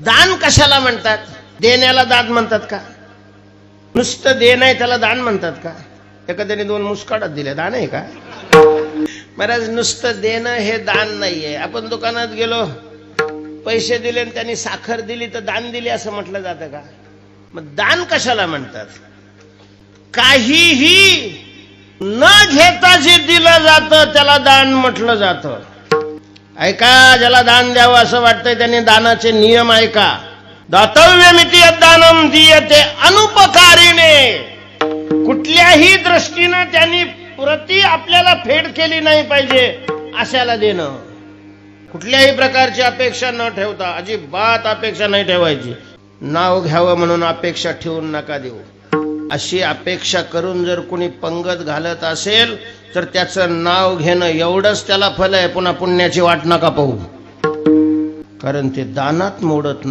दान कशाला म्हणतात? देण्याला दान म्हणतात का? नुसतं देणं आहे त्याला दान म्हणतात का? एखाद्याने 2 मुस्काटात दिले दान आहे का? महाराज नुसतं देणं हे दान नाहीये. आपण दुकानात गेलो, पैसे दिले आणि त्यांनी साखर दिली तर दान दिली असं म्हटलं जातं का? मग दान कशाला म्हणतात? काहीही न घेता जे दिलं जातं त्याला दान म्हटलं जातं. ऐका, ज्याला दान द्यावं असं वाटतंय त्यांनी दानाचे नियम ऐका. दातव्यमिति यद्दानं दीयते अनुपकारिणे. कुठल्याही दृष्टीनं त्यांनी प्रति आपल्याला फेड केली नाही पाहिजे अशाला देणं. कुठल्याही प्रकारची अपेक्षा न ठेवता, अजिबात अपेक्षा नाही ठेवायची. नाव घ्यावं म्हणून अपेक्षा ठेवून नका देऊ. अशी अपेक्षा करून जर कोणी पंगत घालत असेल तर त्याचं नाव घेणं एवढंच त्याला फल आहे. पुन्हा पुण्याची वाट नका पाहू, कारण ते दानात मोडत नाही.